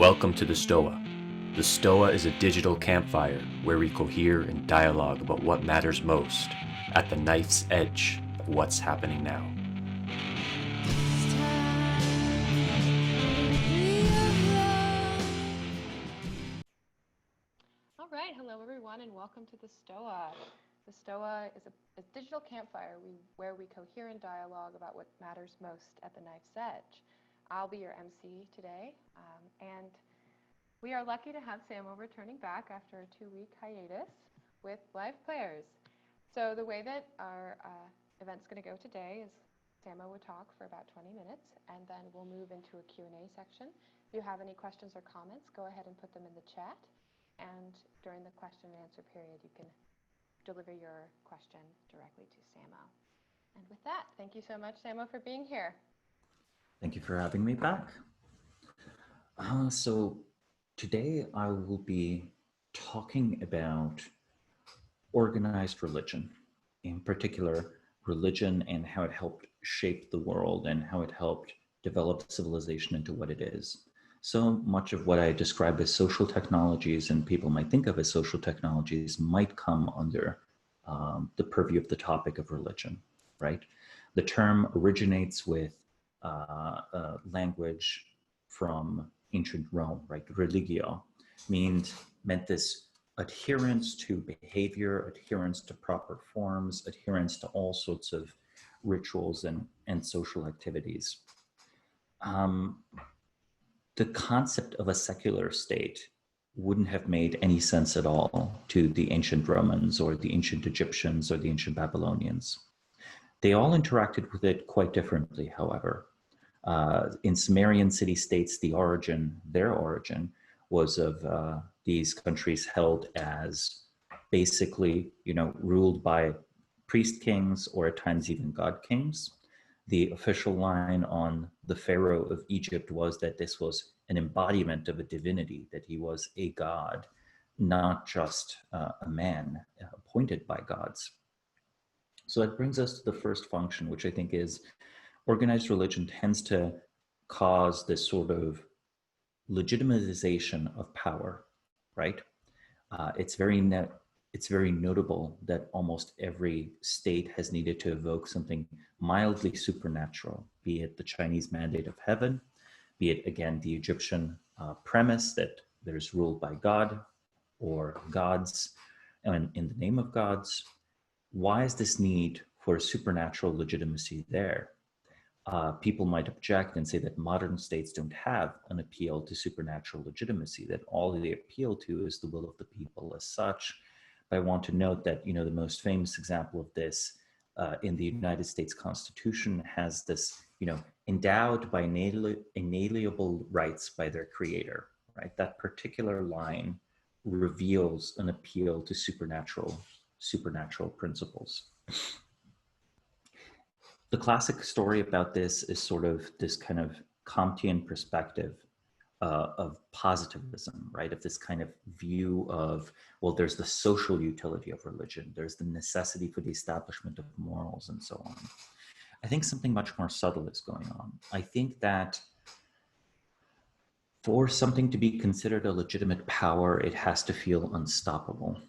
Welcome to the Stoa. The Stoa is a digital campfire where we cohere and dialogue about what matters most at the knife's edge of what's happening now. All right, hello everyone and welcome to the Stoa. The Stoa is a digital campfire where we cohere and dialogue about what matters most at the knife's edge. I'll be your MC today, and we are lucky to have Samo returning back after a 2-week hiatus with live players. So the way that our event's going to go today is Samo would talk for about 20 minutes, and then we'll move into a Q&A section. If you have any questions or comments, go ahead and put them in the chat. And during the question and answer period, you can deliver your question directly to Samo. And with that, thank you so much, Samo, for being here. Thank you for having me back. So today I will be talking about organized religion, in particular religion and how it helped shape the world and how it helped develop civilization into what it is. So much of what I describe as social technologies and people might think of as social technologies might come under the purview of the topic of religion, right? The term originates with language from ancient Rome, right? Religio meant this adherence to behavior, adherence to proper forms, adherence to all sorts of rituals and social activities. The concept of a secular state wouldn't have made any sense at all to the ancient Romans or the ancient Egyptians or the ancient Babylonians. They all interacted with it quite differently, however. In Sumerian city-states, their origin was of these countries held as basically, ruled by priest kings or at times even god kings. The official line on the Pharaoh of Egypt was that this was an embodiment of a divinity, that he was a god, not just a man appointed by gods. So that brings us to the first function, which I think is organized religion tends to cause this sort of legitimization of power, right? It's very notable that almost every state has needed to evoke something mildly supernatural, be it the Chinese mandate of heaven, be it, again, the Egyptian premise that there's rule by God or gods, and in the name of gods. Why is this need for supernatural legitimacy there? People might object and say that modern states don't have an appeal to supernatural legitimacy, that all they appeal to is the will of the people as such. But I want to note that, the most famous example of this in the United States Constitution has this, endowed by inalienable rights by their creator, right? That particular line reveals an appeal to supernatural principles. The classic story about this is sort of this kind of Comtean perspective of positivism, right? Of this kind of view of, well, there's the social utility of religion, there's the necessity for the establishment of morals and so on. I think something much more subtle is going on. I think that for something to be considered a legitimate power, it has to feel unstoppable.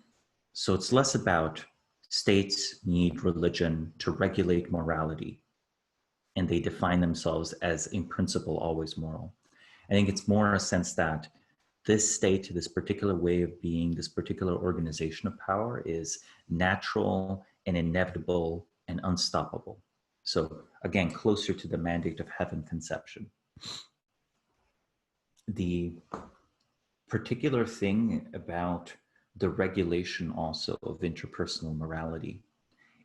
So it's less about states need religion to regulate morality, and they define themselves as, in principle, always moral. I think it's more a sense that this state, this particular way of being, this particular organization of power is natural and inevitable and unstoppable. So again, closer to the mandate of heaven conception. The particular thing about the regulation also of interpersonal morality,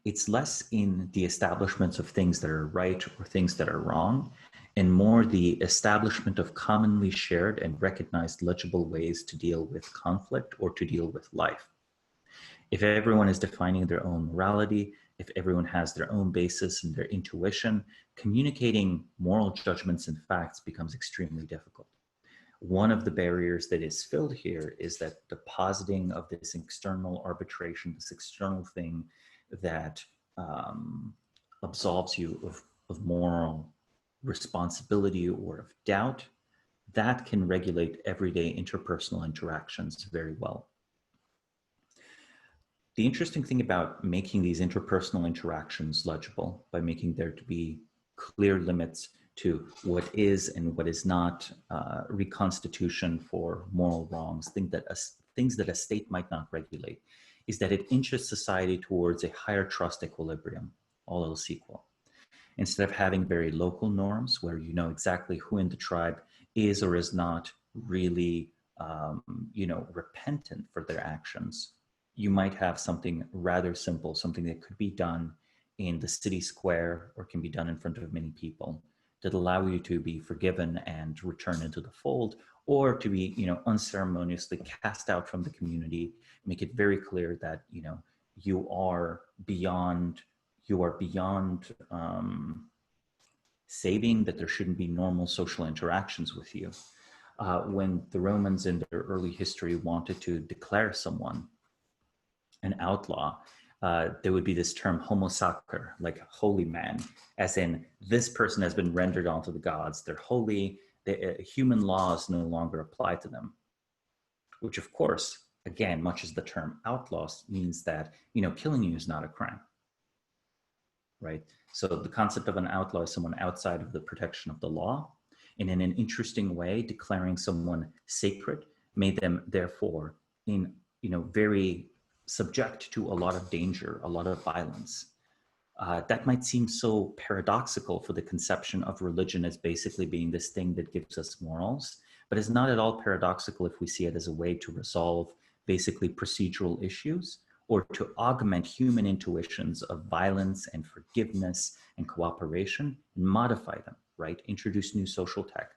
it's less in the establishments of things that are right or things that are wrong, and more the establishment of commonly shared and recognized legible ways to deal with conflict or to deal with life. If everyone is defining their own morality, if everyone has their own basis and their intuition, communicating moral judgments and facts becomes extremely difficult. One of the barriers that is filled here is that the positing of this external arbitration, this external thing that absolves you of moral responsibility or of doubt, that can regulate everyday interpersonal interactions very well. The interesting thing about making these interpersonal interactions legible, by making there to be clear limits to what is and what is not reconstitution for moral wrongs, things that a state might not regulate, is that it inches society towards a higher trust equilibrium, all else equal. Instead of having very local norms where you know exactly who in the tribe is or is not really, repentant for their actions, you might have something rather simple, something that could be done in the city square or can be done in front of many people that allow you to be forgiven and return into the fold, or to be, unceremoniously cast out from the community, make it very clear that, you are beyond saving, that there shouldn't be normal social interactions with you. When the Romans in their early history wanted to declare someone an outlaw, there would be this term homo sacer, like holy man, as in this person has been rendered onto the gods. They're holy. Human laws no longer apply to them, which of course, again, much as the term outlaws means that, killing you is not a crime, right? So the concept of an outlaw is someone outside of the protection of the law. And in an interesting way, declaring someone sacred made them therefore very subject to a lot of danger, a lot of violence. That might seem so paradoxical for the conception of religion as basically being this thing that gives us morals, but it's not at all paradoxical if we see it as a way to resolve basically procedural issues, or to augment human intuitions of violence and forgiveness and cooperation and modify them, right? Introduce new social tech.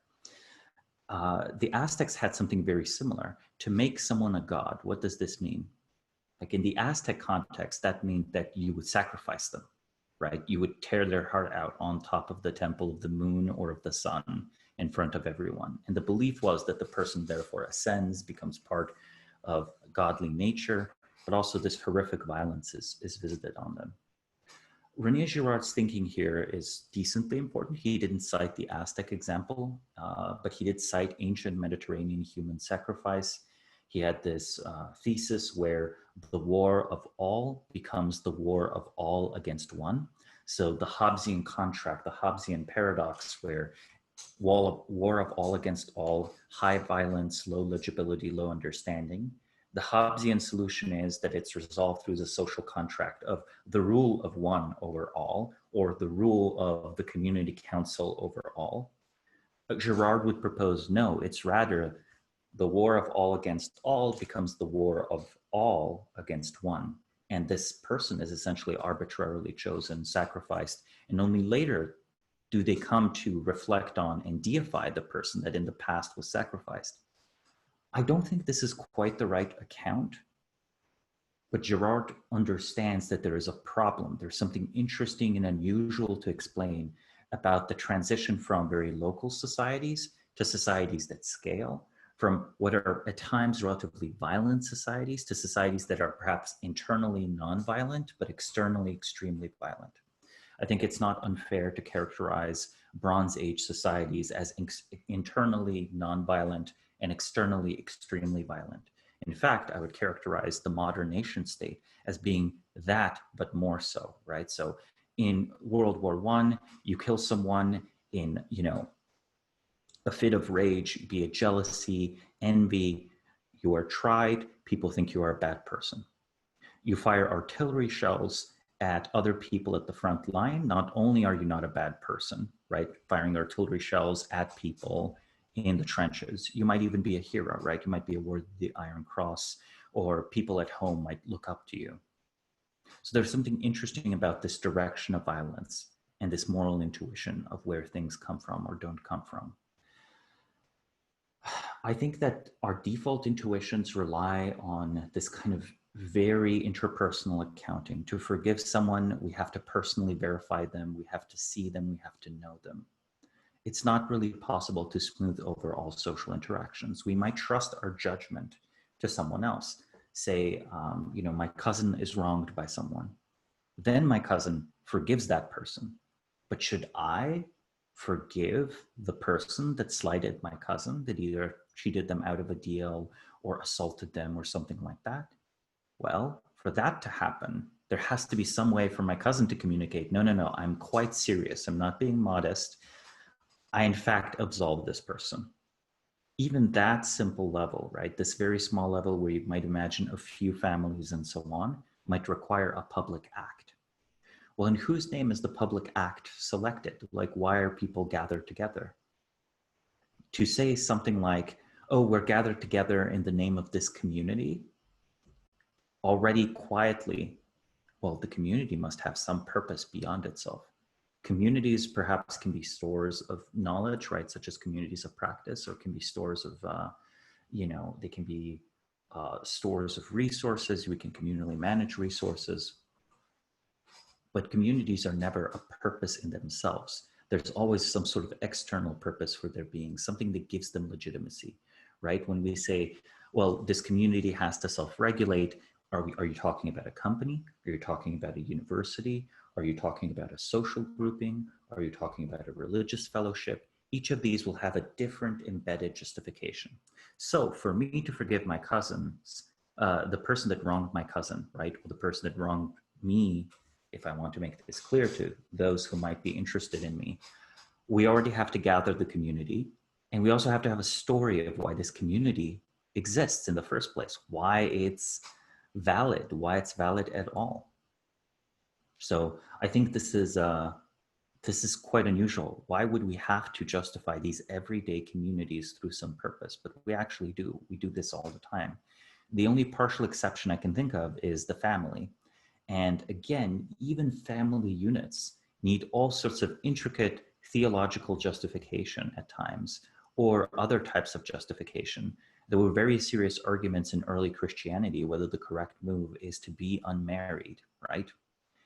The Aztecs had something very similar. To make someone a god, what does this mean? Like in the Aztec context, that meant that you would sacrifice them, right? You would tear their heart out on top of the temple of the moon or of the sun in front of everyone. And the belief was that the person therefore ascends, becomes part of godly nature, but also this horrific violence is visited on them. René Girard's thinking here is decently important. He didn't cite the Aztec example, but he did cite ancient Mediterranean human sacrifice. He had this thesis where the war of all becomes the war of all against one. So the Hobbesian contract, the Hobbesian paradox, where war of all against all, high violence, low legibility, low understanding. The Hobbesian solution is that it's resolved through the social contract of the rule of one over all, or the rule of the community council over all. But Girard would propose, no, it's rather the war of all against all becomes the war of all against one. And this person is essentially arbitrarily chosen, sacrificed, and only later do they come to reflect on and deify the person that in the past was sacrificed. I don't think this is quite the right account, but Girard understands that there is a problem. There's something interesting and unusual to explain about the transition from very local societies to societies that scale, from what are at times relatively violent societies to societies that are perhaps internally non-violent, but externally extremely violent. I think it's not unfair to characterize Bronze Age societies as internally non-violent and externally extremely violent. In fact, I would characterize the modern nation state as being that, but more so, right? So in World War I, you kill someone in, a fit of rage, be it jealousy, envy, you are tried, people think you are a bad person. You fire artillery shells at other people at the front line, not only are you not a bad person, right? Firing artillery shells at people in the trenches. You might even be a hero, right? You might be awarded the Iron Cross, or people at home might look up to you. So there's something interesting about this direction of violence and this moral intuition of where things come from or don't come from. I think that our default intuitions rely on this kind of very interpersonal accounting. To forgive someone, we have to personally verify them, we have to see them, we have to know them. It's not really possible to smooth over all social interactions. We might trust our judgment to someone else. Say, my cousin is wronged by someone. Then my cousin forgives that person. But should I forgive the person that slighted my cousin, that either cheated them out of a deal or assaulted them or something like that? Well, for that to happen, there has to be some way for my cousin to communicate, no, no, no, I'm quite serious. I'm not being modest. I, in fact, absolve this person. Even that simple level, right? This very small level where you might imagine a few families and so on, might require a public act. Well, in whose name is the public act selected? Like, why are people gathered together? To say something like, oh, we're gathered together in the name of this community, already quietly, well, the community must have some purpose beyond itself. Communities perhaps can be stores of knowledge, right? Such as communities of practice, or can be stores of, they can be stores of resources. We can communally manage resources. But communities are never a purpose in themselves. There's always some sort of external purpose for their being, something that gives them legitimacy, right? When we say, well, this community has to self-regulate, are you talking about a company? Are you talking about a university? Are you talking about a social grouping? Are you talking about a religious fellowship? Each of these will have a different embedded justification. So for me to forgive my cousins, the person that wronged my cousin, right? Or the person that wronged me, if I want to make this clear to those who might be interested in me, we already have to gather the community. And we also have to have a story of why this community exists in the first place, why it's valid, why it's valid at all. So I think this is quite unusual. Why would we have to justify these everyday communities through some purpose? But we actually do. We do this all the time. The only partial exception I can think of is the family. And again, even family units need all sorts of intricate theological justification at times, or other types of justification. There were very serious arguments in early Christianity whether the correct move is to be unmarried, right?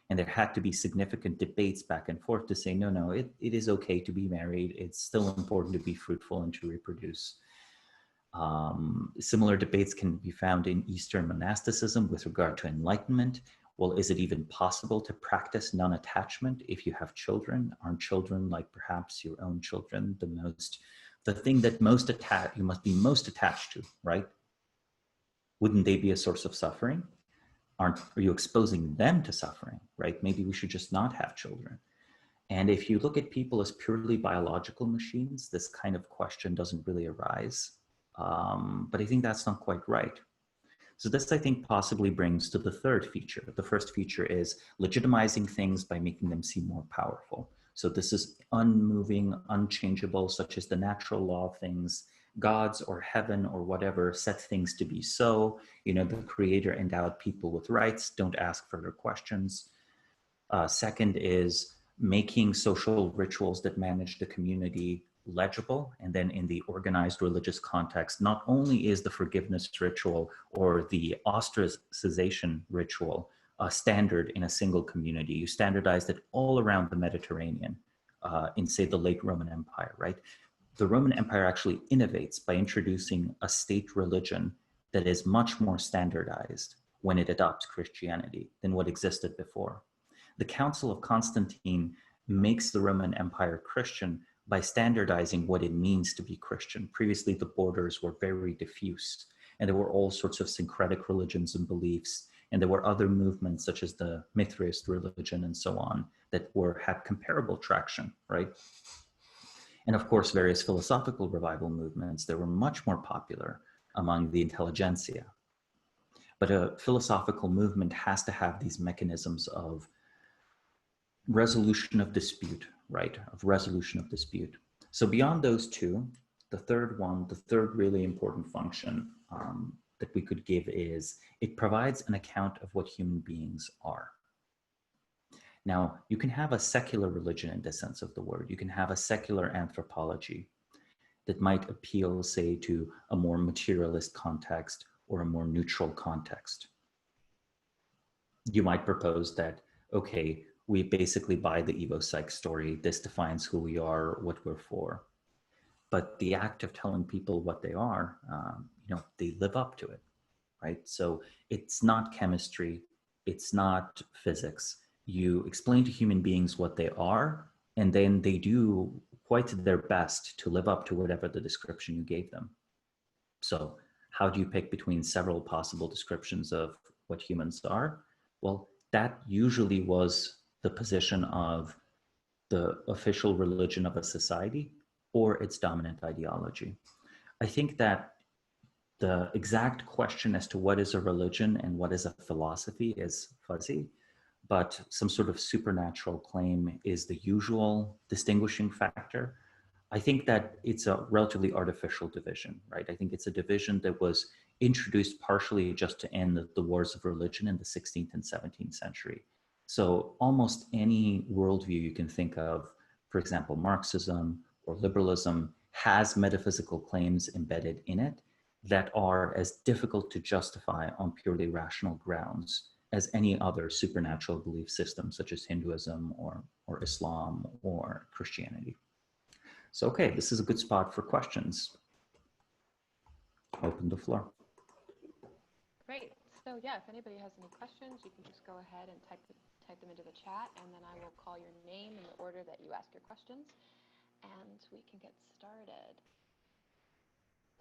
And there had to be significant debates back and forth to say, no, it is okay to be married. It's still important to be fruitful and to reproduce. Similar debates can be found in Eastern monasticism with regard to enlightenment. Well, is it even possible to practice non-attachment if you have children? Aren't children, like perhaps your own children, the thing that you must be most attached to, right? Wouldn't they be a source of suffering? Are you exposing them to suffering, right? Maybe we should just not have children. And if you look at people as purely biological machines, this kind of question doesn't really arise. But I think that's not quite right. So this, I think, possibly brings to the third feature. The first feature is legitimizing things by making them seem more powerful. So this is unmoving, unchangeable, such as the natural law of things. Gods or heaven or whatever set things to be so. The creator endowed people with rights. Don't ask further questions. Second is making social rituals that manage the community legible. And then in the organized religious context, not only is the forgiveness ritual or the ostracization ritual a standard in a single community, you standardized it all around the Mediterranean in, say, the late Roman Empire, right? The Roman Empire actually innovates by introducing a state religion that is much more standardized when it adopts Christianity than what existed before. The Council of Constantine makes the Roman Empire Christian by standardizing what it means to be Christian. Previously, the borders were very diffuse, and there were all sorts of syncretic religions and beliefs, and there were other movements such as the Mithrist religion and so on that had comparable traction, right? And of course, various philosophical revival movements that were much more popular among the intelligentsia. But a philosophical movement has to have these mechanisms of resolution of dispute, right? Of resolution of dispute. So beyond those two, the third really important function that we could give is it provides an account of what human beings are. Now, you can have a secular religion in the sense of the word. You can have a secular anthropology that might appeal, say, to a more materialist context or a more neutral context. You might propose that, okay, we basically buy the evo-psych story. This defines who we are, what we're for. But the act of telling people what they are, they live up to it, right? So it's not chemistry. It's not physics. You explain to human beings what they are, and then they do quite their best to live up to whatever the description you gave them. So how do you pick between several possible descriptions of what humans are? Well, that usually was the position of the official religion of a society or its dominant ideology. I think that the exact question as to what is a religion and what is a philosophy is fuzzy, but some sort of supernatural claim is the usual distinguishing factor. I think that it's a relatively artificial division, right? I think it's a division that was introduced partially just to end the wars of religion in the 16th and 17th century. So almost any worldview you can think of, for example, Marxism or liberalism, has metaphysical claims embedded in it that are as difficult to justify on purely rational grounds as any other supernatural belief system, such as Hinduism or Islam or Christianity. So, okay, this is a good spot for questions. Open the floor. Great. So yeah, if anybody has any questions, you can just go ahead and type them into the chat, and then I will call your name in the order that you ask your questions, and we can get started.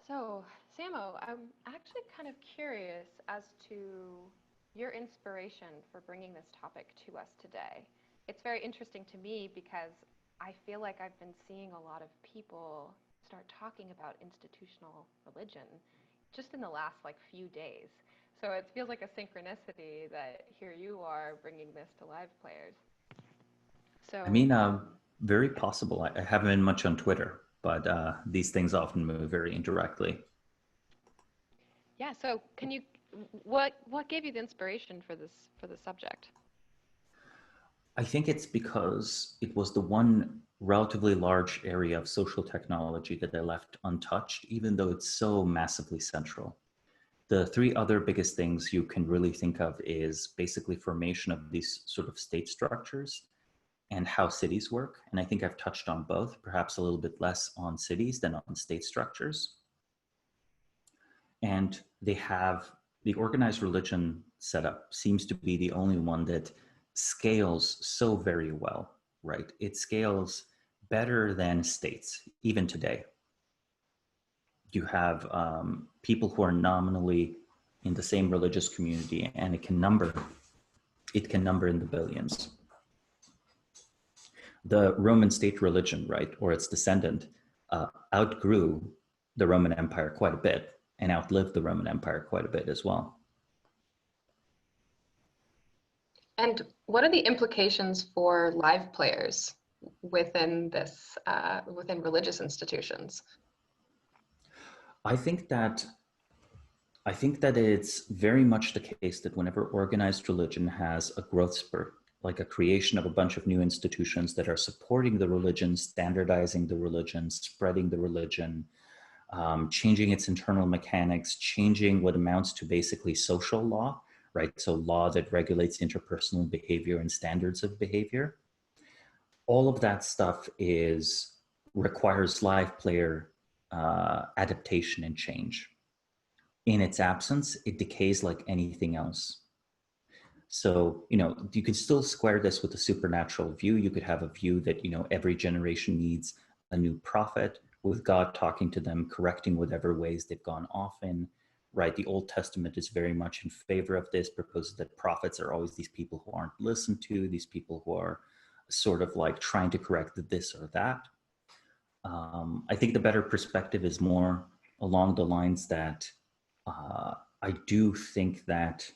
So, Samo, I'm actually kind of curious as to your inspiration for bringing this topic to us today. It's very interesting to me because I feel like I've been seeing a lot of people start talking about institutional religion just in the last few days. So it feels like a synchronicity that here you are bringing this to live players. So I mean, very possible. I haven't been much on Twitter, but these things often move very indirectly. Yeah. So can you, what gave you the inspiration for this subject? I think it's because it was the one relatively large area of social technology that I left untouched, even though it's so massively central. The three other biggest things you can really think of is basically formation of these sort of state structures and how cities work. And I think I've touched on both, perhaps a little bit less on cities than on state structures. And they have the organized religion setup seems to be the only one that scales so very well, right? It scales better than states, even today. You have people who are nominally in the same religious community, and it can number in the billions. The Roman state religion, right, or its descendant, outgrew the Roman Empire quite a bit and outlived the Roman Empire quite a bit as well. And what are the implications for live players within this, within religious institutions? I think that it's very much the case that whenever organized religion has a growth spurt, like a creation of a bunch of new institutions that are supporting the religion, standardizing the religion, spreading the religion, changing its internal mechanics, changing what amounts to basically social law, right? So law that regulates interpersonal behavior and standards of behavior. All of that stuff requires live player adaptation and change. In its absence, it decays like anything else. So, you could still square this with a supernatural view. You could have a view that, every generation needs a new prophet with God talking to them, correcting whatever ways they've gone off in, right? The Old Testament is very much in favor of this, proposes that prophets are always these people who aren't listened to, these people who are sort of like trying to correct this or that. I think the better perspective is more along the lines that I do think that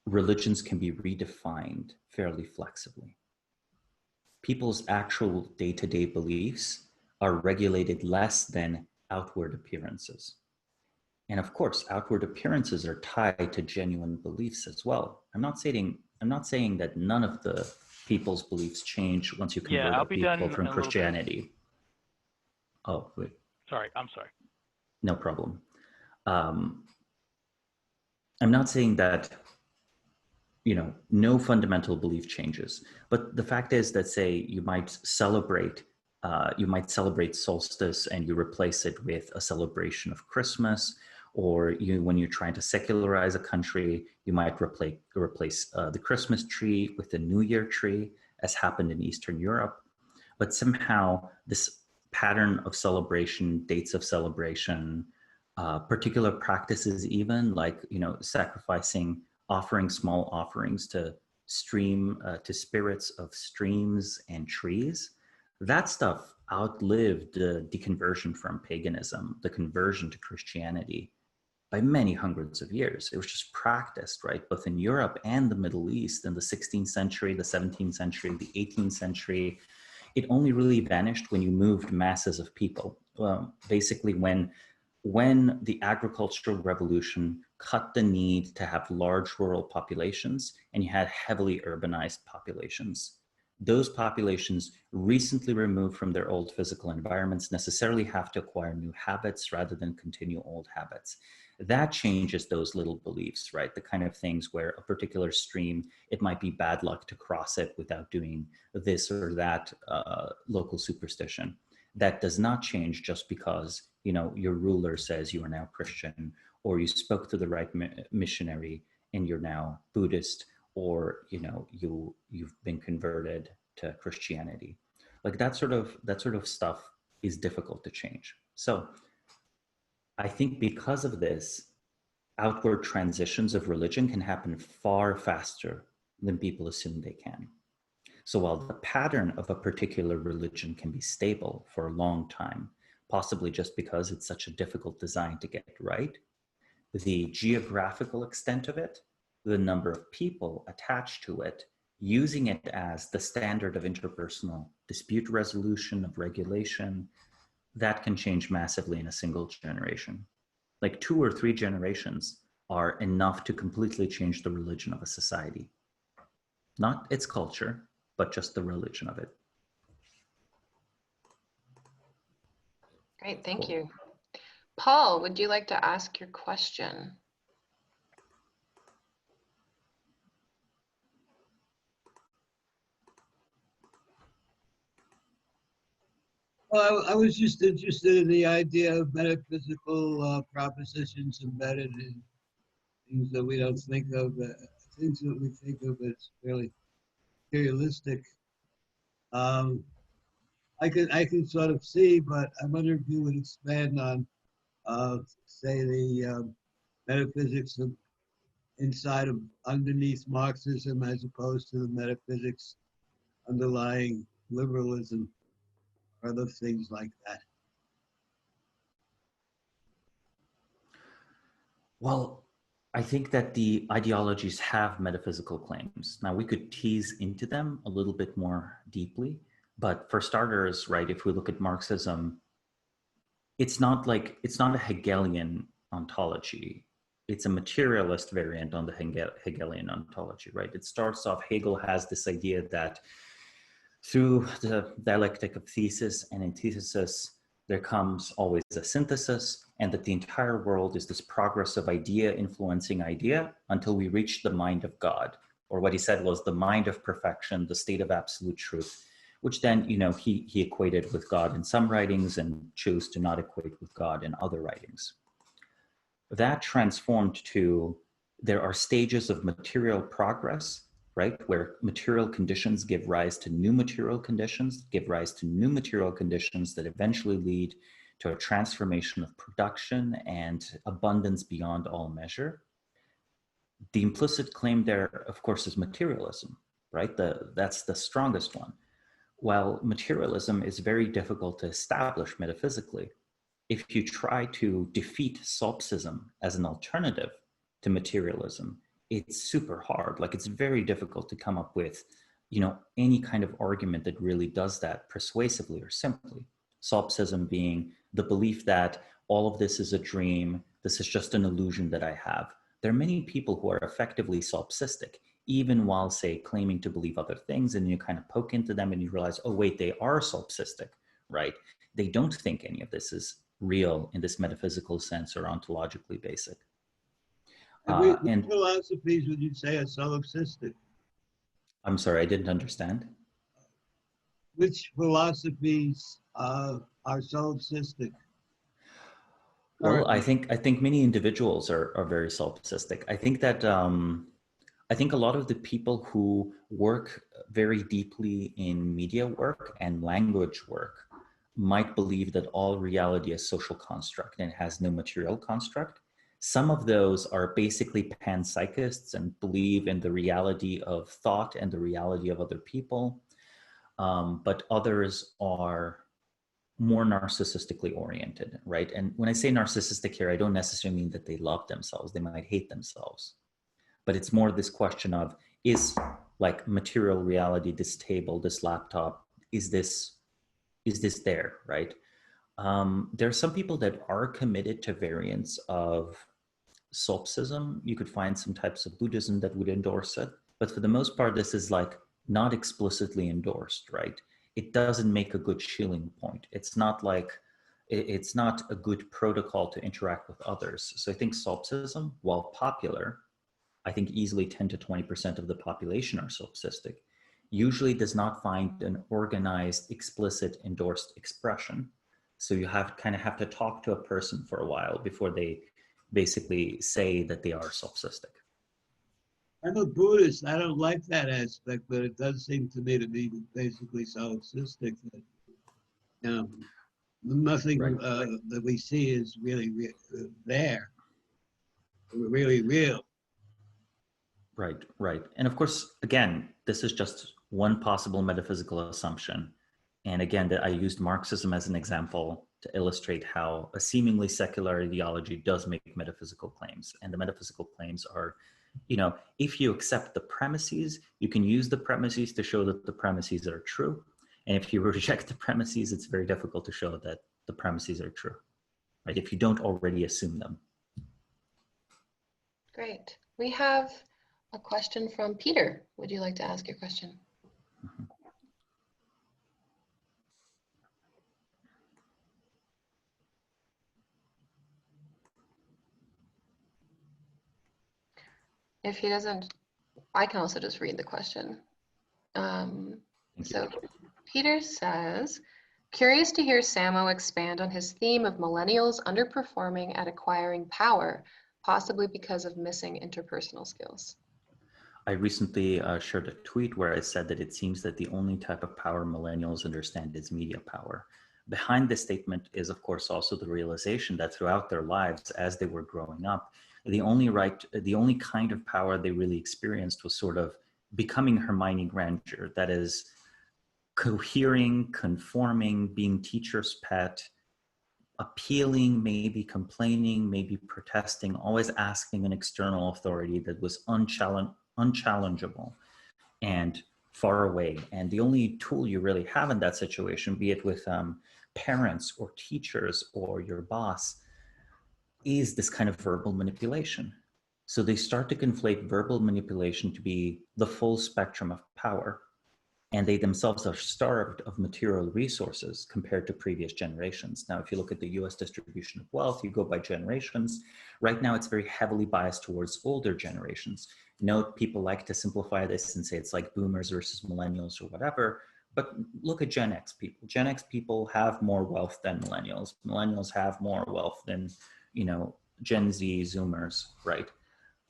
religions can be redefined fairly flexibly. People's actual day-to-day beliefs are regulated less than outward appearances. And of course, outward appearances are tied to genuine beliefs as well. I'm not saying that none of the people's beliefs change once you convert people from Christianity. Oh, wait. Sorry, I'm sorry. No problem. I'm not saying that, no fundamental belief changes. But the fact is that, say, you might celebrate solstice and you replace it with a celebration of Christmas, or when you're trying to secularize a country, you might replace the Christmas tree with the New Year tree, as happened in Eastern Europe. but somehow this pattern of celebration, dates of celebration, particular practices, even like, sacrificing, offering small offerings to to spirits of streams and trees, that stuff outlived the deconversion from paganism, the conversion to Christianity, by many hundreds of years. It was just practiced, right? Both in Europe and the Middle East in the 16th century, the 17th century, the 18th century. It only really vanished when you moved masses of people. Basically, when the agricultural revolution cut the need to have large rural populations and you had heavily urbanized populations. Those populations recently removed from their old physical environments necessarily have to acquire new habits rather than continue old habits. That changes those little beliefs, right? The kind of things where a particular stream, it might be bad luck to cross it without doing this or that local superstition. That does not change just because, your ruler says you are now Christian, or you spoke to the right missionary and you're now Buddhist, or you've been converted to Christianity. Like that sort of stuff is difficult to change. So I think because of this, outward transitions of religion can happen far faster than people assume they can. So while the pattern of a particular religion can be stable for a long time, possibly just because it's such a difficult design to get right, the geographical extent of it, the number of people attached to it, using it as the standard of interpersonal dispute resolution, of regulation, that can change massively in a single generation. Like 2 or 3 generations are enough to completely change the religion of a society. Not its culture, but just the religion of it. Great, thank you. Paul, would you like to ask your question? Well, I was just interested in the idea of metaphysical propositions embedded in things that we don't think of, things that we think of as fairly materialistic. I can sort of see, but I wonder if you would expand on, say, the metaphysics of inside of underneath Marxism as opposed to the metaphysics underlying liberalism, or other things like that. Well, I think that the ideologies have metaphysical claims. Now, we could tease into them a little bit more deeply, but for starters, right, if we look at Marxism, it's not a Hegelian ontology. It's a materialist variant on the Hegelian ontology, right? It starts off, Hegel has this idea that through the dialectic of thesis and antithesis, there comes always a synthesis, and that the entire world is this progress of idea influencing idea until we reach the mind of God, or what he said was the mind of perfection, the state of absolute truth, which then, he equated with God in some writings and chose to not equate with God in other writings. That transformed to, there are stages of material progress, right? Where material conditions give rise to new material conditions, give rise to new material conditions that eventually lead to a transformation of production and abundance beyond all measure. The implicit claim there, of course, is materialism, right? That's the strongest one. While materialism is very difficult to establish metaphysically, if you try to defeat solipsism as an alternative to materialism, it's super hard. Like, it's very difficult to come up with, any kind of argument that really does that persuasively or simply. Solipsism being the belief that all of this is a dream, this is just an illusion that I have. There are many people who are effectively solipsistic, even while, say, claiming to believe other things, and you kind of poke into them and you realize, oh wait, they are solipsistic, right? They don't think any of this is real in this metaphysical sense or ontologically basic. And philosophies would you say are solipsistic? I'm sorry, I didn't understand. Which philosophies are solipsistic? Well, I think many individuals are very solipsistic. I think that I think a lot of the people who work very deeply in media work and language work might believe that all reality is social construct and has no material construct. Some of those are basically panpsychists and believe in the reality of thought and the reality of other people. But others are more narcissistically oriented, right? And when I say narcissistic here, I don't necessarily mean that they love themselves. They might hate themselves. But it's more this question of, is like material reality, this table, this laptop, is this there, right? There are some people that are committed to variants of solipsism. You could find some types of Buddhism that would endorse it. But for the most part, this is like not explicitly endorsed, right? It doesn't make a good shilling point. It's not like, it's not a good protocol to interact with others. So I think solipsism, while popular, I think easily 10 to 20% of the population are solipsistic, usually does not find an organized, explicit, endorsed expression. So you kind of have to talk to a person for a while before they basically say that they are solipsistic. I'm a Buddhist. I don't like that aspect, but it does seem to me to be basically solipsistic. That, nothing Right. that we see is really there, really real. Right, right. And of course, again, this is just one possible metaphysical assumption. And again, that I used Marxism as an example to illustrate how a seemingly secular ideology does make metaphysical claims. And the metaphysical claims are, you know, if you accept the premises, you can use the premises to show that the premises are true. And if you reject the premises, it's very difficult to show that the premises are true, right? If you don't already assume them. Great. We have a question from Peter. Would you like to ask your question? Mhm. If he doesn't, I can also just read the question. So Peter says, curious to hear Samo expand on his theme of millennials underperforming at acquiring power, possibly because of missing interpersonal skills. I recently shared a tweet where I said that it seems that the only type of power millennials understand is media power. Behind this statement is, of course, also the realization that throughout their lives, as they were growing up, the only kind of power they really experienced was sort of becoming Hermione Granger. That is, cohering, conforming, being teacher's pet, appealing, maybe complaining, maybe protesting, always asking an external authority that was unchallengeable and far away. And the only tool you really have in that situation, be it with parents or teachers or your boss, is this kind of verbal manipulation. So they start to conflate verbal manipulation to be the full spectrum of power. And they themselves are starved of material resources compared to previous generations. Now, if you look at the US distribution of wealth, you go by generations. Right now, it's very heavily biased towards older generations. Note, people like to simplify this and say it's like boomers versus millennials or whatever, but look at Gen X people. Gen X people have more wealth than millennials. Millennials have more wealth than, you know, Gen Z, Zoomers, right?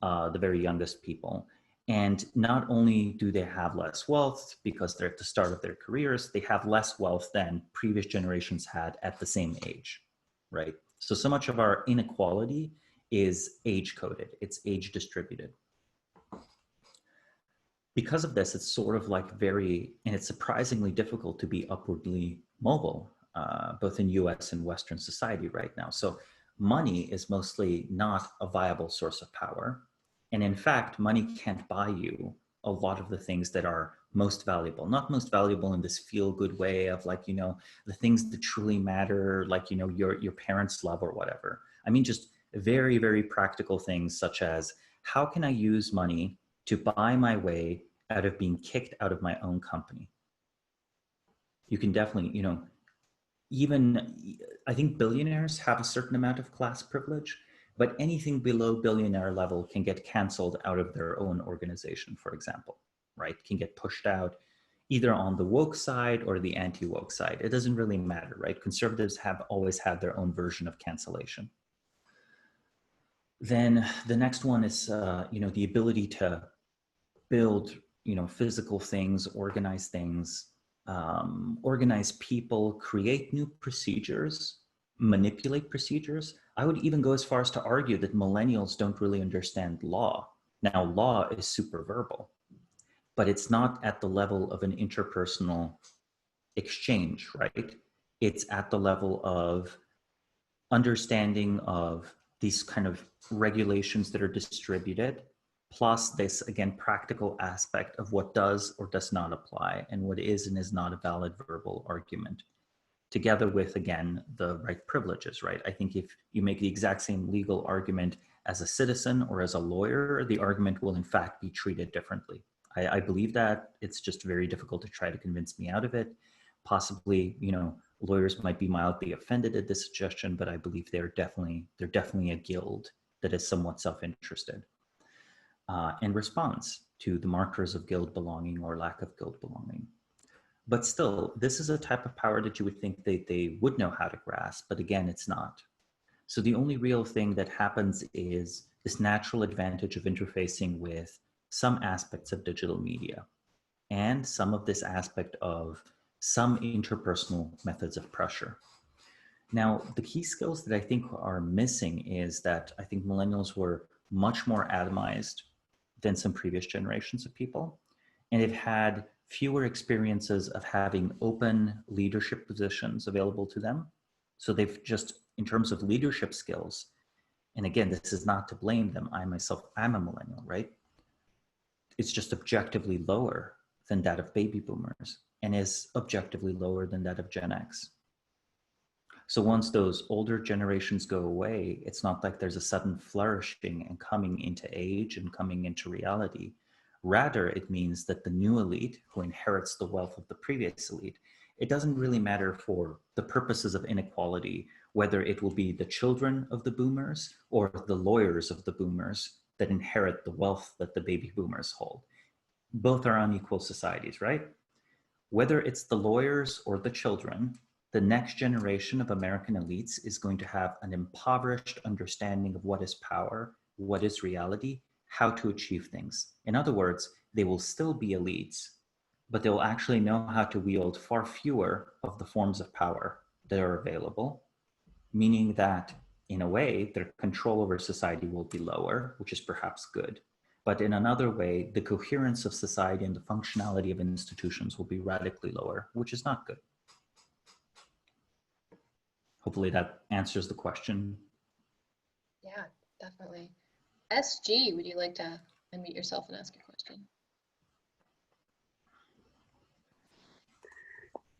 The very youngest people. And not only do they have less wealth because they're at the start of their careers, they have less wealth than previous generations had at the same age, right? So much of our inequality is age coded, it's age distributed. Because of this, it's sort of like and it's surprisingly difficult to be upwardly mobile, both in US and Western society right now. So money is mostly not a viable source of power. And in fact, money can't buy you a lot of the things that are most valuable, not most valuable in this feel good way of like, you know, the things that truly matter, like, you know, your parents' love or whatever. I mean, just very, very practical things such as how can I use money to buy my way out of being kicked out of my own company? You can definitely, you know, even I think billionaires have a certain amount of class privilege, but anything below billionaire level can get canceled out of their own organization, for example, right? Can get pushed out either on the woke side or the anti-woke side. It doesn't really matter, right? Conservatives have always had their own version of cancellation. Then the next one is, you know, the ability to build, physical things, organize people, create new procedures, manipulate procedures. I would even go as far as to argue that millennials don't really understand law. Now, law is super verbal, but it's not at the level of an interpersonal exchange, right? It's at the level of understanding of these kind of regulations that are distributed, plus this, again, practical aspect of what does or does not apply and what is and is not a valid verbal argument, together with, again, the right privileges, right? I think if you make the exact same legal argument as a citizen or as a lawyer, the argument will in fact be treated differently. I believe that. It's just very difficult to try to convince me out of it. Possibly, lawyers might be mildly offended at this suggestion, but I believe they're definitely a guild that is somewhat self-interested and responds to the markers of guild belonging or lack of guild belonging. But still, this is a type of power that you would think they would know how to grasp, but again, it's not. So the only real thing that happens is this natural advantage of interfacing with some aspects of digital media and some of this aspect of some interpersonal methods of pressure. Now, the key skills that I think are missing is that I think millennials were much more atomized than some previous generations of people, and they've had fewer experiences of having open leadership positions available to them. So they've just, in terms of leadership skills, and again, this is not to blame them. I'm a millennial, right? It's just objectively lower than that of baby boomers and is objectively lower than that of Gen X. So once those older generations go away, it's not like there's a sudden flourishing and coming into age and coming into reality. Rather, it means that the new elite who inherits the wealth of the previous elite, it doesn't really matter for the purposes of inequality, whether it will be the children of the boomers or the lawyers of the boomers that inherit the wealth that the baby boomers hold. Both are unequal societies, right? Whether it's the lawyers or the children, the next generation of American elites is going to have an impoverished understanding of what is power, what is reality, how to achieve things. In other words, they will still be elites, but they will actually know how to wield far fewer of the forms of power that are available, meaning that in a way, their control over society will be lower, which is perhaps good. But in another way, the coherence of society and the functionality of institutions will be radically lower, which is not good. Hopefully that answers the question. Yeah, definitely. SG, would you like to unmute yourself and ask your question?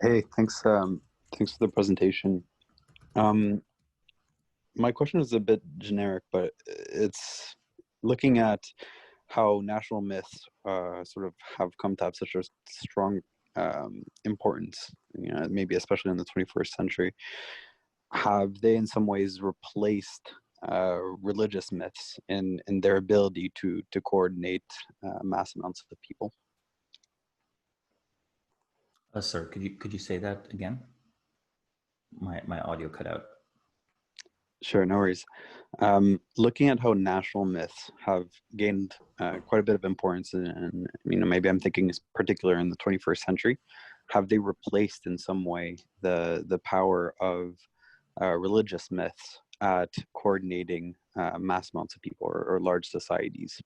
Hey, thanks. Thanks for the presentation. My question is a bit generic, but it's looking at how national myths sort of have come to have such a strong importance, maybe especially in the 21st century. Have they in some ways replaced religious myths in their ability to coordinate mass amounts of people? Sir, could you say that again? My audio cut out. Sure, no worries. Looking at how national myths have gained quite a bit of importance, and maybe I'm thinking particular in the 21st century, have they replaced in some way the power of religious myths at coordinating mass amounts of people or large societies?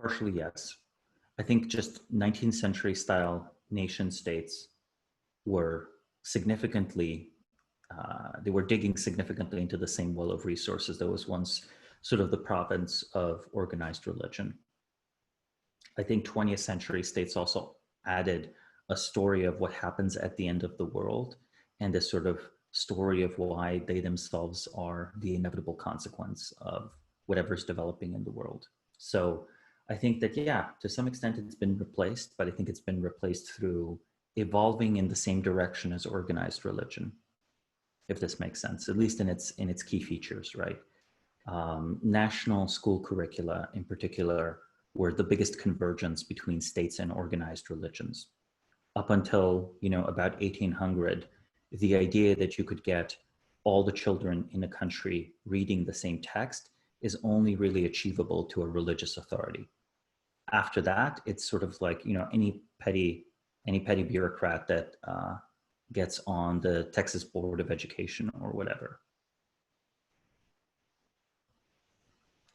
Partially, yes. I think just 19th century style nation states were significantly, they were digging significantly into the same well of resources that was once sort of the province of organized religion. I think 20th century states also added a story of what happens at the end of the world and a sort of story of why they themselves are the inevitable consequence of whatever's developing in the world. So I think that, yeah, to some extent it's been replaced, but I think it's been replaced through evolving in the same direction as organized religion, if this makes sense, at least in its key features, right? National school curricula in particular were the biggest convergence between states and organized religions. Up until, about 1800, the idea that you could get all the children in a country reading the same text is only really achievable to a religious authority. after that, it's sort of like, any petty bureaucrat that gets on the Texas Board of Education or whatever.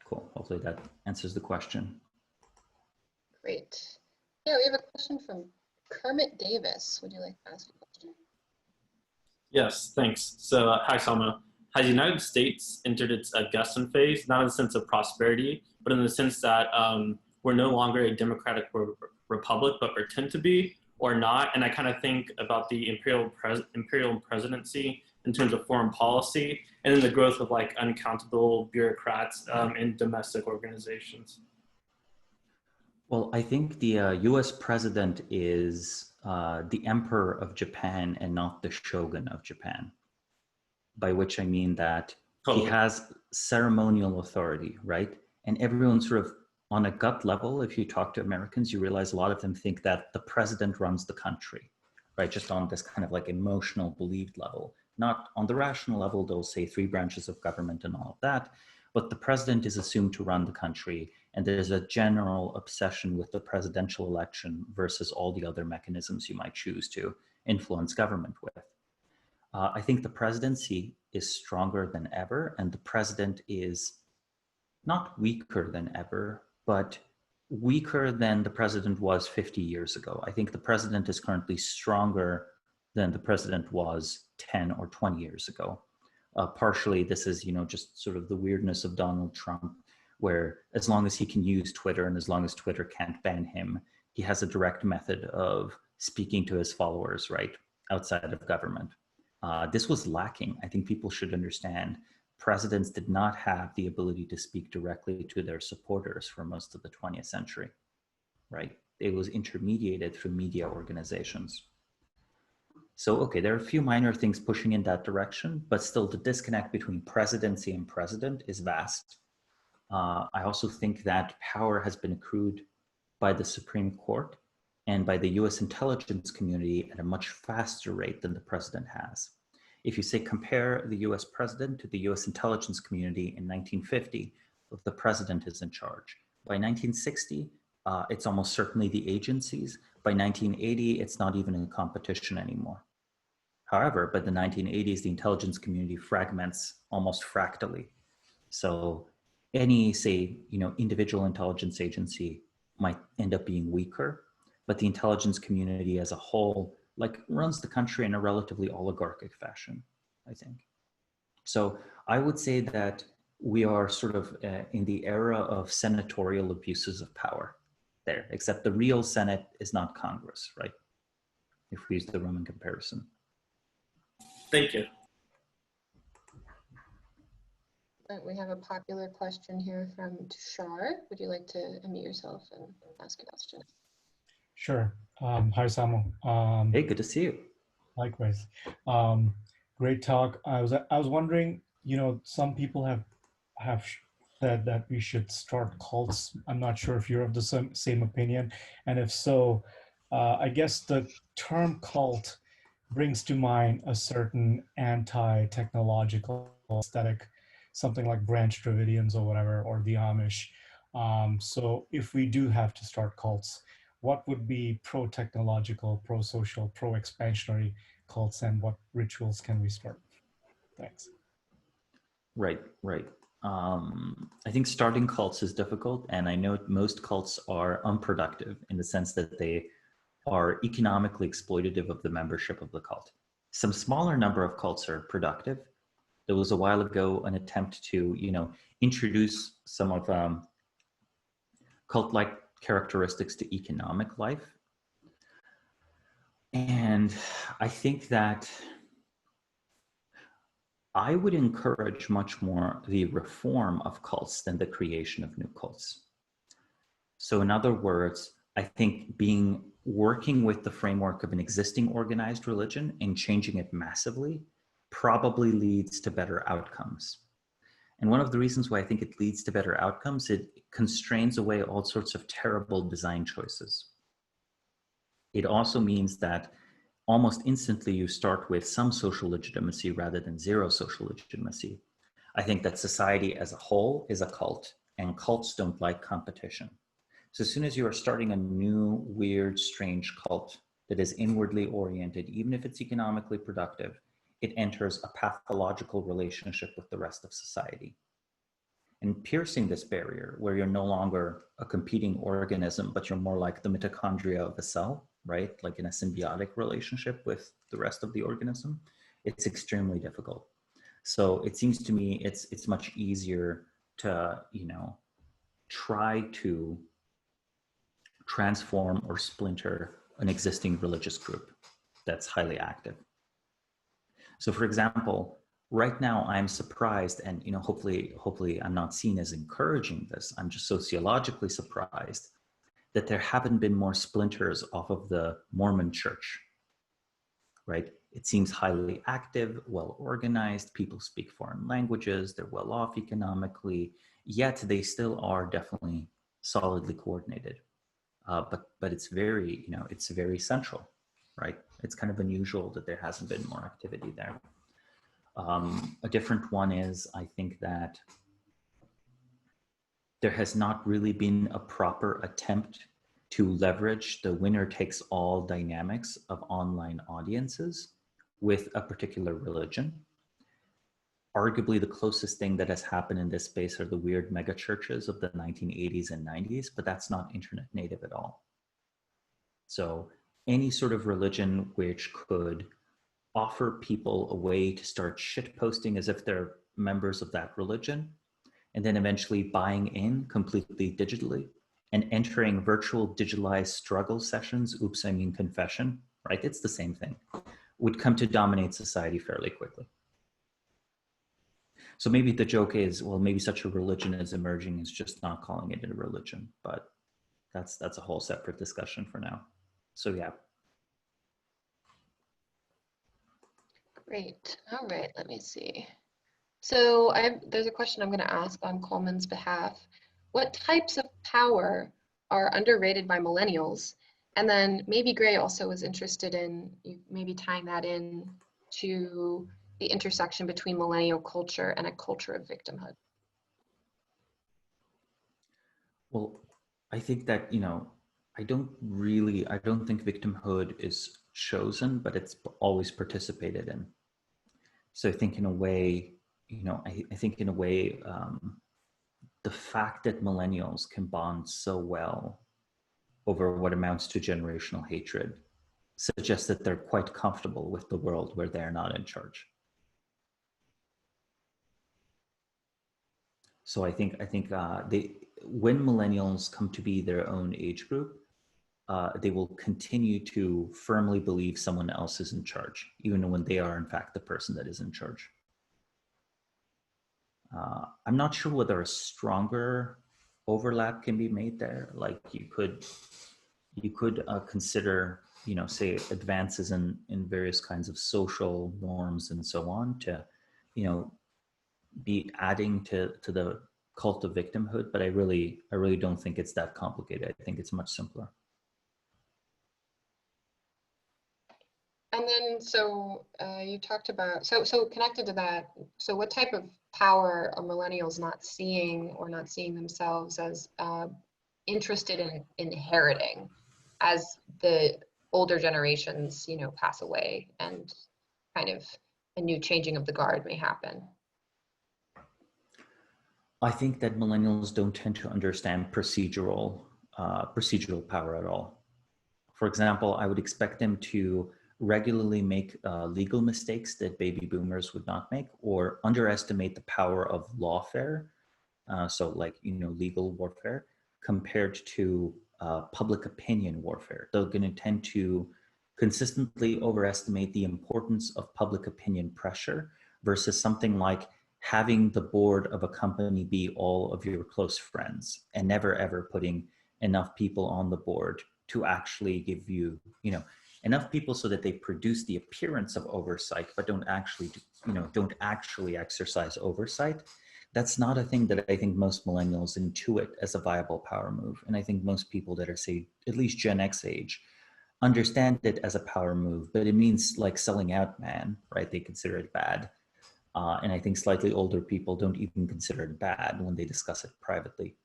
Cool. Hopefully that answers the question. Great. Yeah, we have a question from Kermit Davis. Would you like to ask a question? Yes, thanks. So, hi, Samo. Has the United States entered its Augustan phase, not in the sense of prosperity, but in the sense that we're no longer a democratic republic, but pretend to be, or not? And I kind of think about the imperial presidency in terms of foreign policy, and then the growth of like uncountable bureaucrats in domestic organizations. Well, I think the US president is the emperor of Japan and not the shogun of Japan, by which I mean that he has ceremonial authority, right? And everyone sort of on a gut level, if you talk to Americans, you realize a lot of them think that the president runs the country, right? Just on this kind of like emotional believed level, not on the rational level. They'll say 3 branches of government and all of that, but the president is assumed to run the country. And there's a general obsession with the presidential election versus all the other mechanisms you might choose to influence government with. I think the presidency is stronger than ever, and the president is not weaker than ever, but weaker than the president was 50 years ago. I think the president is currently stronger than the president was 10 or 20 years ago. Partially, this is, just sort of the weirdness of Donald Trump, where as long as he can use Twitter and as long as Twitter can't ban him, he has a direct method of speaking to his followers, right, outside of government. This was lacking. I think people should understand presidents did not have the ability to speak directly to their supporters for most of the 20th century, right? It was intermediated through media organizations. So, okay, there are a few minor things pushing in that direction, but still the disconnect between presidency and president is vast. I also think that power has been accrued by the Supreme Court and by the US intelligence community at a much faster rate than the president has. If you say compare the US president to the US intelligence community in 1950, the president is in charge. By 1960, it's almost certainly the agencies. By 1980, it's not even in competition anymore. However, by the 1980s, the intelligence community fragments almost fractally. So any, say, individual intelligence agency might end up being weaker, but the intelligence community as a whole runs the country in a relatively oligarchic fashion, I think. So I would say that we are sort of in the era of senatorial abuses of power there, except the real Senate is not Congress, right? If we use the Roman comparison. Thank you. We have a popular question here from Tushar. Would you like to unmute yourself and ask a question? Sure. Hi, Samo. Hey, good to see you. Likewise. Great talk. I was wondering, some people have said that we should start cults. I'm not sure if you're of the same opinion, and if so, I guess the term cult brings to mind a certain anti-technological aesthetic, something like Branch Dravidians or whatever, or the Amish. So if we do have to start cults, what would be pro-technological, pro-social, pro-expansionary cults, and what rituals can we start? Thanks. Right. I think starting cults is difficult, and I know most cults are unproductive in the sense that they are economically exploitative of the membership of the cult. Some smaller number of cults are productive. There was a while ago an attempt to, introduce some of cult-like characteristics to economic life. And I think that I would encourage much more the reform of cults than the creation of new cults. So in other words, I think working with the framework of an existing organized religion and changing it massively probably leads to better outcomes. And one of the reasons why I think it leads to better outcomes, it constrains away all sorts of terrible design choices. It also means that almost instantly you start with some social legitimacy rather than zero social legitimacy. I think that society as a whole is a cult, and cults don't like competition. So as soon as you are starting a new, weird, strange cult that is inwardly oriented, even if it's economically productive, it enters a pathological relationship with the rest of society. And piercing this barrier, where you're no longer a competing organism, but you're more like the mitochondria of a cell, right? Like in a symbiotic relationship with the rest of the organism, it's extremely difficult. So it seems to me it's much easier to, try to transform or splinter an existing religious group that's highly active. So for example, right now I'm surprised, and hopefully I'm not seen as encouraging this, I'm just sociologically surprised that there haven't been more splinters off of the Mormon church, right? It seems highly active, well organized, people speak foreign languages, they're well off economically, yet they still are definitely solidly coordinated. But it's very, it's very central, right? It's kind of unusual that there hasn't been more activity there. A different one is, I think that there has not really been a proper attempt to leverage the winner takes all dynamics of online audiences with a particular religion. Arguably the closest thing that has happened in this space are the weird mega churches of the 1980s and 90s, but that's not internet native at all. So any sort of religion which could offer people a way to start shit posting as if they're members of that religion, and then eventually buying in completely digitally and entering virtual digitalized struggle sessions, oops, I mean confession, right? It's the same thing, would come to dominate society fairly quickly. So maybe the joke is, well, maybe such a religion is emerging, is just not calling it a religion, but that's a whole separate discussion for now. So yeah. Great. All right, let me see. So there's a question I'm going to ask on Coleman's behalf. What types of power are underrated by millennials? And then maybe Gray also was interested in maybe tying that in to the intersection between millennial culture and a culture of victimhood. Well, I think that, I don't think victimhood is chosen, but it's always participated in. So I think in a way, I think in a way, the fact that millennials can bond so well over what amounts to generational hatred suggests that they're quite comfortable with the world where they're not in charge. So I think when millennials come to be their own age group, they will continue to firmly believe someone else is in charge, even when they are in fact the person that is in charge. I'm not sure whether a stronger overlap can be made there. Like you could consider, say advances in various kinds of social norms and so on to, be adding to the cult of victimhood, but I really don't think it's that complicated. I think it's much simpler. And then, so you talked about, so connected to that, so what type of power are millennials not seeing themselves as interested in inheriting as the older generations, pass away and kind of a new changing of the guard may happen? I think that millennials don't tend to understand procedural power at all. For example, I would expect them to regularly make legal mistakes that baby boomers would not make, or underestimate the power of lawfare, so like, legal warfare, compared to public opinion warfare. They're going to tend to consistently overestimate the importance of public opinion pressure versus something like having the board of a company be all of your close friends and never ever putting enough people on the board to actually give you, enough people so that they produce the appearance of oversight, but don't actually exercise oversight. That's not a thing that I think most millennials intuit as a viable power move. And I think most people that are, say, at least Gen X age, understand it as a power move, but it means like selling out, man, right? They consider it bad. And I think slightly older people don't even consider it bad when they discuss it privately.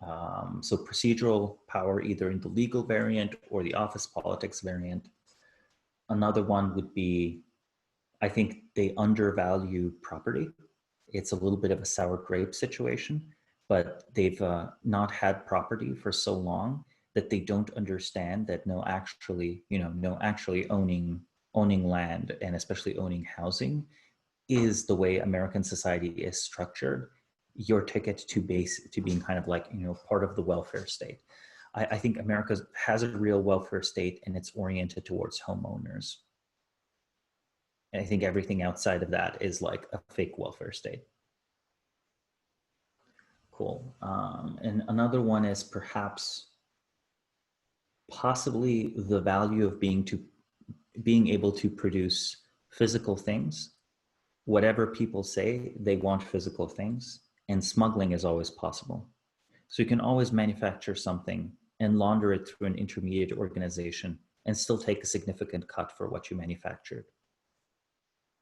So procedural power, either in the legal variant or the office politics variant. Another one would be, I think they undervalue property. It's a little bit of a sour grape situation, but they've not had property for so long that they don't understand that actually owning land, and especially owning housing, is the way American society is structured, your ticket to being kind of like, part of the welfare state. I think America has a real welfare state, and it's oriented towards homeowners. And I think everything outside of that is like a fake welfare state. Cool. And another one is perhaps possibly the value of being able to produce physical things. Whatever people say, they want physical things, and smuggling is always possible. So you can always manufacture something and launder it through an intermediate organization and still take a significant cut for what you manufactured,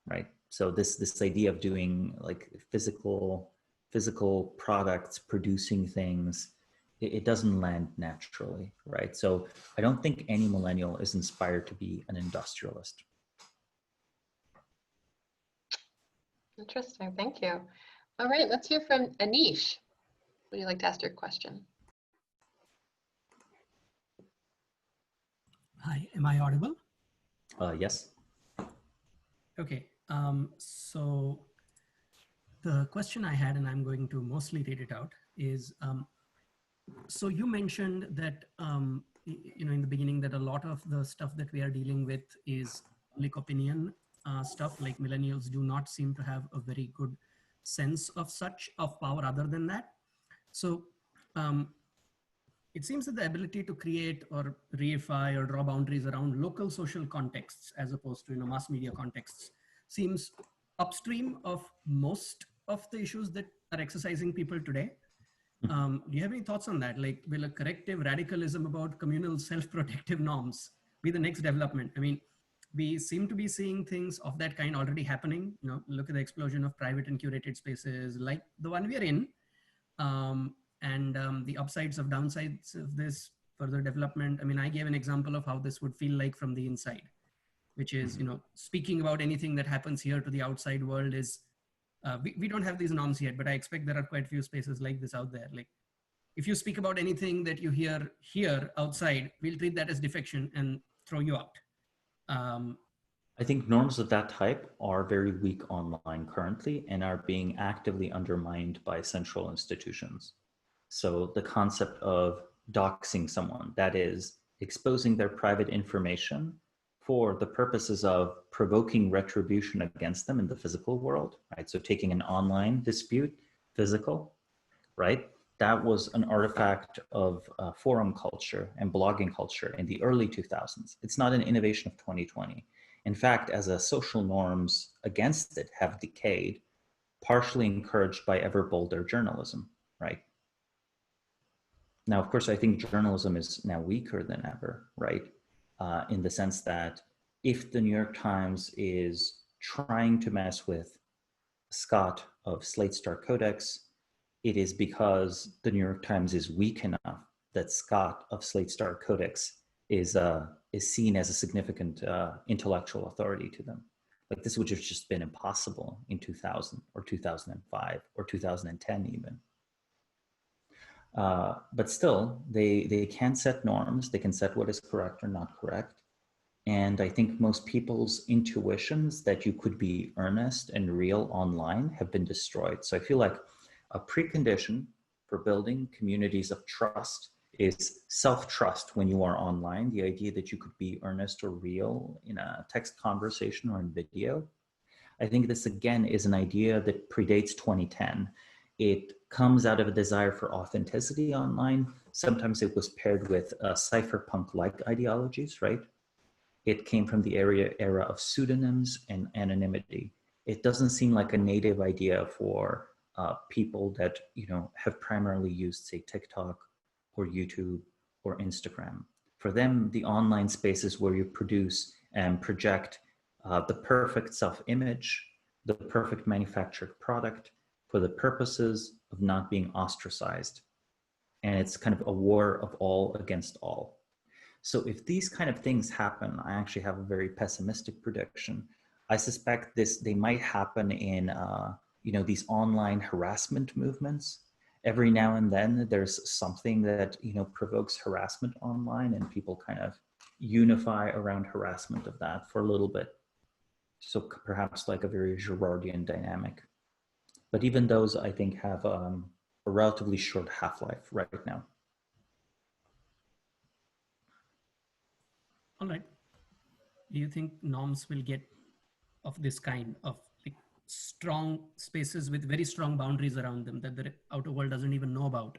right? So this idea of doing like physical products, producing things, it doesn't land naturally, right? So I don't think any millennial is inspired to be an industrialist. Interesting, thank you. All right, let's hear from Anish. Would you like to ask your question? Hi, am I audible? Yes. Okay, so the question I had, and I'm going to mostly read it out, is, so you mentioned that, in the beginning, that a lot of the stuff that we are dealing with is public opinion stuff, like millennials do not seem to have a very good sense of power other than that. So it seems that the ability to create or reify or draw boundaries around local social contexts as opposed to mass media contexts seems upstream of most of the issues that are exercising people today. Do you have any thoughts on that? Like, will a corrective radicalism about communal self-protective norms be the next development? I mean, we seem to be seeing things of that kind already happening. Look at the explosion of private and curated spaces like the one we are in, and the upsides of downsides of this further development. I mean, I gave an example of how this would feel like from the inside, which is, speaking about anything that happens here to the outside world is, we don't have these norms yet, but I expect there are quite a few spaces like this out there. Like, if you speak about anything that you hear here outside, we'll treat that as defection and throw you out. I think norms of that type are very weak online currently and are being actively undermined by central institutions. So the concept of doxing someone, that is exposing their private information for the purposes of provoking retribution against them in the physical world, right? So taking an online dispute, physical, right? That was an artifact of forum culture and blogging culture in the early 2000s. It's not an innovation of 2020. In fact, as social norms against it have decayed, partially encouraged by ever bolder journalism, right? Now, of course, I think journalism is now weaker than ever, right? In the sense that if the New York Times is trying to mess with Scott of Slate Star Codex, it is because the New York Times is weak enough that Scott of Slate Star Codex is seen as a significant intellectual authority to them. Like, this would have just been impossible in 2000 or 2005 or 2010 even. But still, they can set norms. They can set what is correct or not correct. And I think most people's intuitions that you could be earnest and real online have been destroyed. So I feel like a precondition for building communities of trust is self-trust when you are online. The idea that you could be earnest or real in a text conversation or in video. I think this, again, is an idea that predates 2010. It comes out of a desire for authenticity online. Sometimes it was paired with cypherpunk-like ideologies, right? It came from the era of pseudonyms and anonymity. It doesn't seem like a native idea for people that have primarily used, say, TikTok or YouTube or Instagram. For them, the online spaces where you produce and project the perfect self-image, the perfect manufactured product for the purposes of not being ostracized. and it's kind of a war of all against all. So if these kind of things happen, I actually have a very pessimistic prediction. I suspect they might happen in these online harassment movements. Every now and then there's something that provokes harassment online, and people kind of unify around harassment of that for a little bit. So perhaps like a very Girardian dynamic. But even those, I think, have a relatively short half-life right now. All right. Do you think norms will get of this kind of like strong spaces with very strong boundaries around them that the outer world doesn't even know about?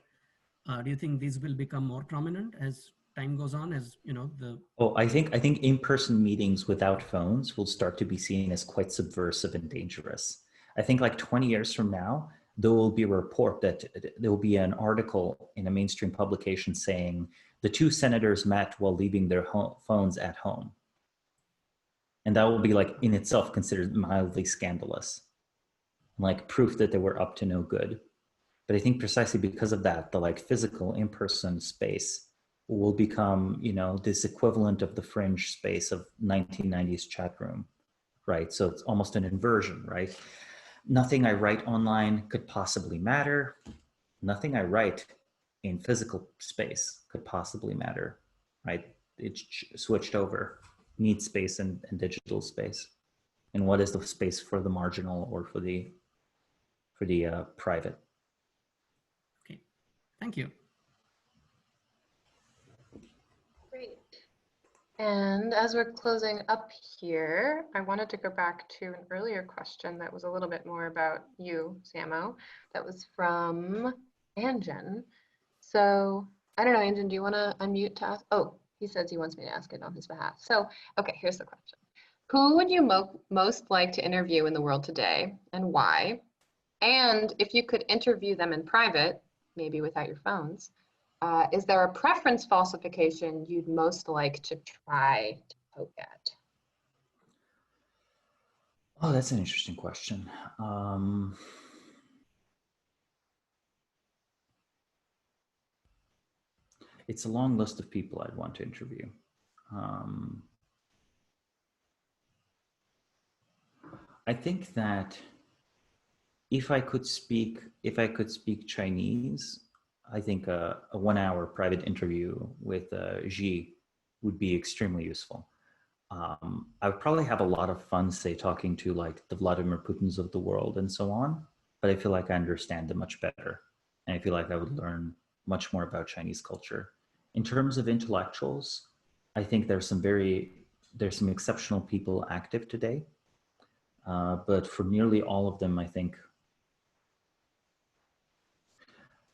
Do you think these will become more prominent as time goes on, as I think in-person meetings without phones will start to be seen as quite subversive and dangerous. I think like 20 years from now, there will be a report that there will be an article in a mainstream publication saying the two senators met while leaving their phones at home. And that will be like in itself considered mildly scandalous, like proof that they were up to no good. But I think precisely because of that, the like physical in-person space will become, this equivalent of the fringe space of 1990s chat room, right? So it's almost an inversion, right? Nothing I write online could possibly matter. Nothing I write in physical space could possibly matter, right? It's switched over, need space and digital space. And what is the space for the marginal or for the private? Okay, thank you. Great. And as we're closing up here, I wanted to go back to an earlier question that was a little bit more about you, Samo. That was from Anjan. So I don't know, Anjan, do you want to unmute to ask? Oh, he says he wants me to ask it on his behalf. So, okay, here's the question. Who would you most like to interview in the world today, and why? And if you could interview them in private, maybe without your phones, is there a preference falsification you'd most like to try to poke at? Oh, that's an interesting question. It's a long list of people I'd want to interview. I think that if I could speak Chinese, I think a 1 hour private interview with Xi would be extremely useful. I would probably have a lot of fun, say, talking to like the Vladimir Putins of the world and so on, but I feel like I understand them much better. And I feel like I would learn much more about Chinese culture. In terms of intellectuals, I think there's some exceptional people active today. But for nearly all of them, I think,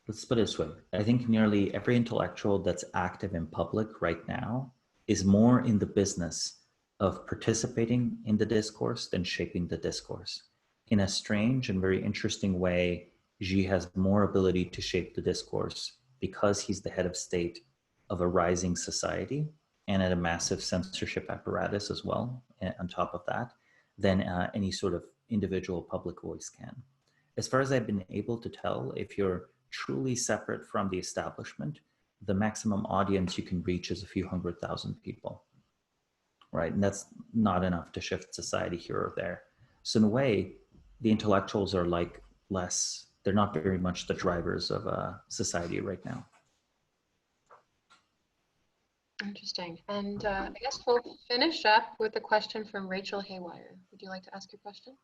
let's put it this way. I think nearly every intellectual that's active in public right now is more in the business of participating in the discourse than shaping the discourse. In a strange and very interesting way, Xi has more ability to shape the discourse because he's the head of state of a rising society and at a massive censorship apparatus as well, on top of that, than any sort of individual public voice can. As far as I've been able to tell, if you're truly separate from the establishment, the maximum audience you can reach is a few 100,000 people, right? And that's not enough to shift society here or there. So in a way, the intellectuals are like less, they're not very much the drivers of society right now. Interesting. And I guess we'll finish up with a question from Rachel Haywire. Would you like to ask your question?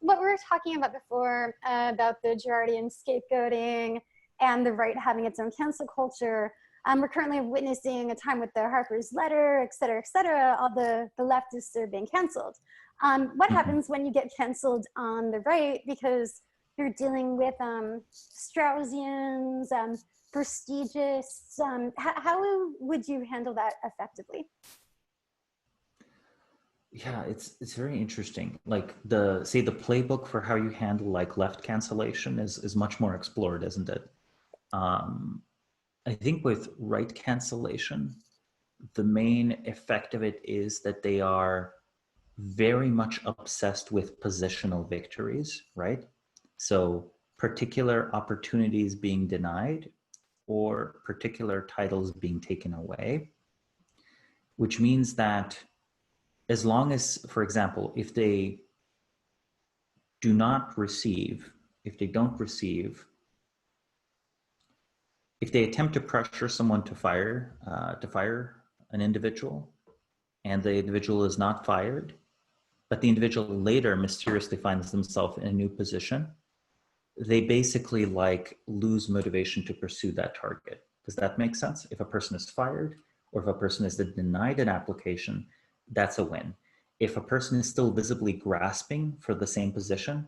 What we were talking about before about the Girardian scapegoating and the right having its own cancel culture, we're currently witnessing a time with the Harper's letter, et cetera, all the leftists are being canceled. What happens when you get canceled on the right because you're dealing with Straussians, prestigious, how would you handle that effectively? Yeah, it's very interesting. Like the playbook for how you handle like left cancellation is much more explored, isn't it? I think with right cancellation, the main effect of it is that they are very much obsessed with positional victories, right? So particular opportunities being denied or particular titles being taken away, which means that as long as, for example, if they don't receive, if they attempt to pressure someone to fire an individual, and the individual is not fired, but the individual later mysteriously finds themselves in a new position, they basically like lose motivation to pursue that target. Does that make sense? If a person is fired or if a person is denied an application, that's a win. If a person is still visibly grasping for the same position,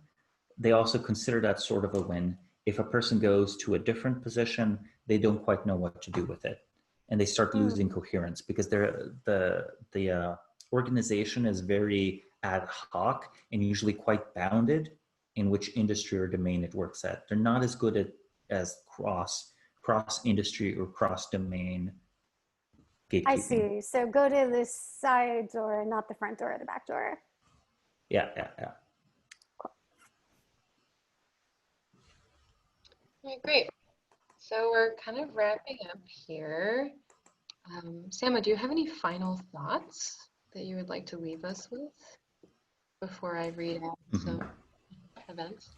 they also consider that sort of a win. If a person goes to a different position, they don't quite know what to do with it. And they start losing coherence because the organization is very ad hoc and usually quite bounded in which industry or domain it works at. They're not as good at as cross industry or cross domain gatekeeping. I see. So go to the side door, not the front door or the back door. Yeah. All right, great. So we're kind of wrapping up here. Samo, do you have any final thoughts that you would like to leave us with before I read out some events?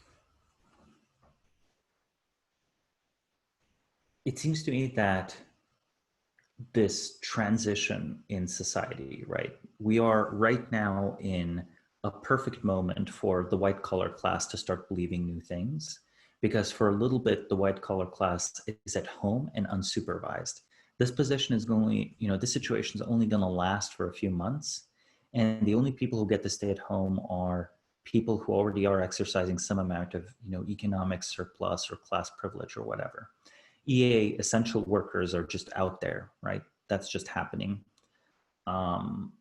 It seems to me that this transition in society, right? We are right now in a perfect moment for the white collar class to start believing new things, because for a little bit, the white collar class is at home and unsupervised. This position is only, this situation is only going to last for a few months. And the only people who get to stay at home are people who already are exercising some amount of, economic surplus or class privilege or whatever. EA essential workers are just out there, right? That's just happening. How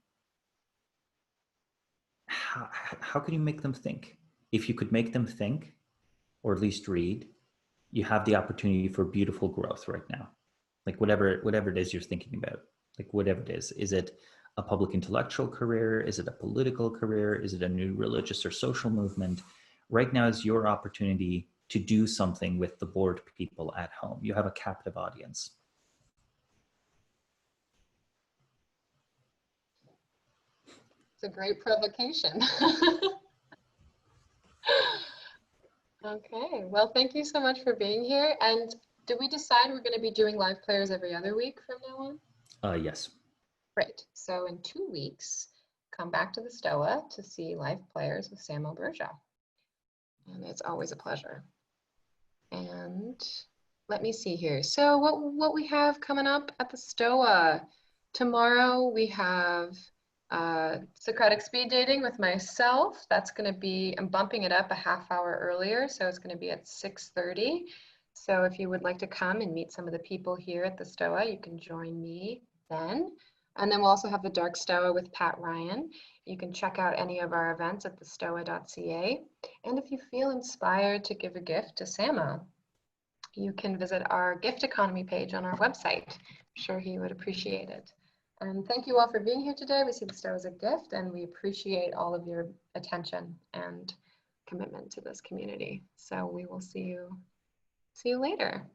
can you make them think? If you could make them think, or at least read, you have the opportunity for beautiful growth right now. Like whatever it is you're thinking about, like whatever it is it a public intellectual career? Is it a political career? Is it a new religious or social movement? Right now is your opportunity to do something with the bored people at home. You have a captive audience. It's a great provocation. Okay, well, thank you so much for being here. And did we decide we're going to be doing live players every other week from now on? Yes. Great. So in 2 weeks, come back to the Stoa to see live players with Samo Burja. And it's always a pleasure. And let me see here. So what we have coming up at the Stoa. Tomorrow we have Socratic speed dating with myself. That's going to be, I'm bumping it up a half hour earlier, so it's going to be at 6:30. So if you would like to come and meet some of the people here at the Stoa, you can join me then. And then we'll also have the Dark Stoa with Pat Ryan. You can check out any of our events at thestoa.ca. And if you feel inspired to give a gift to Samo, you can visit our gift economy page on our website. I'm sure he would appreciate it. And thank you all for being here today. We see the Stoa as a gift, and we appreciate all of your attention and commitment to this community. So we will see you later.